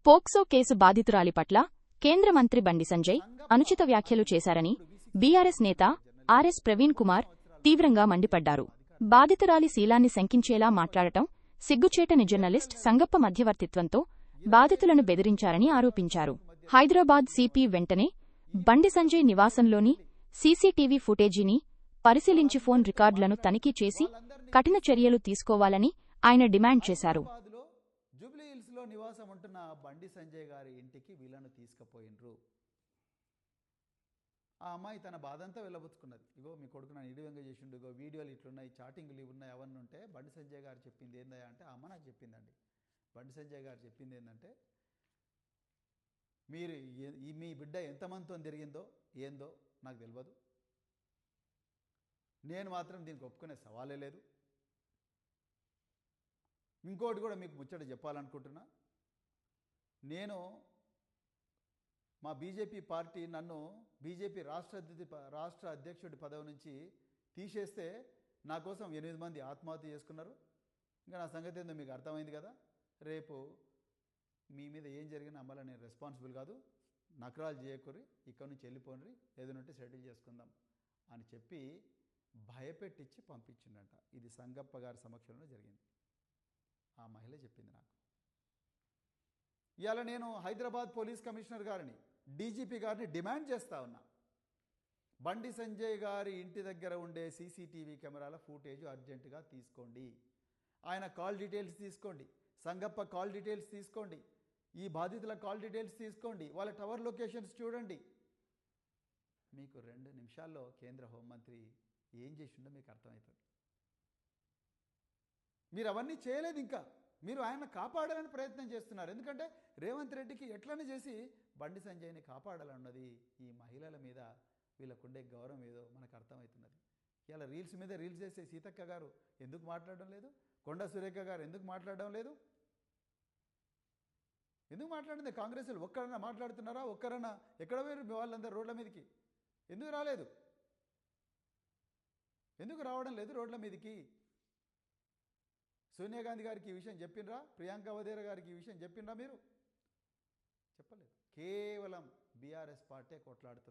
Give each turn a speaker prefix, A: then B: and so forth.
A: POCSO case బాధితురాలి పట్ల కేంద్ర మంత్రి బండి సంజయ్ అనుచిత వ్యాఖ్యలు చేశారని బీఆర్ఎస్ నేత ఆర్ఎస్ ప్రవీణ్ కుమార్ తీవ్రంగా మండిపడ్డారు. బాధితురాలి శీలాన్ని శంకించేలా మాట్లాడటం సిగ్గుచేటని జర్నలిస్ట్ సంగప్ప మధ్యవర్తిత్వంతో బాధితులను బెదిరించారని ఆరోపించారు. హైదరాబాద్ సిపి వెంటనే బండి సంజయ్ నివాసంలోని సీసీటీవీ ఫుటేజీని పరిశీలించి ఫోన్ రికార్డులను తనిఖీ చేసి కఠిన చర్యలు తీసుకోవాలని ఆయన డిమాండ్ చేశారు.
B: జూబ్లీ హిల్స్ లో నివాసం ఉంటున్న బండి సంజయ్ గారి ఇంటికి వీళ్ళను తీసుకుపోయినరు. ఆ అమ్మాయి తన బాధంతా వెళ్ళబుచ్చుకున్నది. ఇగో మీ కొడుకు నన్ను ఇడివంగా చేసిండు, ఇగో వీడియోలు ఇట్లున్నాయి, చాటింగ్లు ఇవున్నాయి, అవన్నీ ఉంటే బండి సంజయ్ గారు చెప్పింది ఏందా అంటే, ఆ అమ్మ నాకు చెప్పిందండి, బండి సంజయ్ గారు చెప్పింది ఏంటంటే, మీరు మీ బిడ్డ ఎంతమందితో తిరిగిందో ఏందో నాకు తెలియదు, నేను మాత్రం దీనికి ఒప్పుకునే సవాలే లేదు. ఇంకోటి కూడా మీకు ముచ్చట చెప్పాలనుకుంటున్నా, నేను మా బీజేపీ పార్టీ నన్ను బీజేపీ రాష్ట్ర అధ్యక్షుడి పదవి నుంచి తీసేస్తే నా కోసం 8 మంది ఆత్మహత్య చేసుకున్నారు. ఇంకా నా సంగతి ఏందో మీకు అర్థమైంది కదా. రేపు మీ మీద ఏం జరిగినా మళ్ళీ నేను రెస్పాన్సిబుల్ కాదు, నకరాలు చేయకూరి, ఇక్కడ నుంచి వెళ్ళిపోండి, ఏదైనా సెటిల్ చేసుకుందాం అని చెప్పి భయపెట్టించి పంపించిండంట. ఇది సంగప్ప గారి సమక్షంలో జరిగింది. ఆ మహిళ చెప్పింది నాకు. ఇవాళ నేను హైదరాబాద్ పోలీస్ కమిషనర్ గారిని, డీజీపీ గారిని డిమాండ్ చేస్తా ఉన్నా, బండి సంజయ్ గారి ఇంటి దగ్గర ఉండే సీసీటీవీ కెమెరాల ఫుటేజ్ అర్జెంటుగా తీసుకోండి, ఆయన కాల్ డీటెయిల్స్ తీసుకోండి, సంగప్ప కాల్ డీటెయిల్స్ తీసుకోండి, ఈ బాధితుల కాల్ డీటెయిల్స్ తీసుకోండి, వాళ్ళ టవర్ లొకేషన్స్ చూడండి. మీకు 2 నిమిషాల్లో కేంద్ర హోంమంత్రి ఏం చేసిండో మీకు అర్థమవుతుంది. మీరు అవన్నీ చేయలేదు. ఇంకా మీరు ఆయన కాపాడాలని ప్రయత్నం చేస్తున్నారు. ఎందుకంటే రేవంత్ రెడ్డికి ఎట్లనే చేసి బండి సంజయ్ని కాపాడాలన్నది ఈ మహిళల మీద వీళ్ళకుండే గౌరవం ఏదో మనకు అర్థమవుతున్నది. ఇలా రీల్స్ మీద రీల్స్ చేసే సీతక్క గారు ఎందుకు మాట్లాడడం లేదు? కొండా సురేఖ గారు ఎందుకు మాట్లాడడం లేదు? ఎందుకు మాట్లాడింది? కాంగ్రెస్లు ఒక్కరన్నా మాట్లాడుతున్నారా? ఒక్కరన్నా ఎక్కడ పోయారు? మీ వాళ్ళందరూ రోడ్ల మీదకి ఎందుకు రాలేదు? ఎందుకు రావడం లేదు రోడ్ల మీదకి? సోనియా గాంధీ గారికి ఈ విషయం చెప్పిండ్రా? ప్రియాంక వధేరా గారికి ఈ విషయం చెప్పిండ్రా? మీరు చెప్పలేదు. కేవలం బీఆర్ఎస్ పార్టీ కొట్లాడుతున్నారు.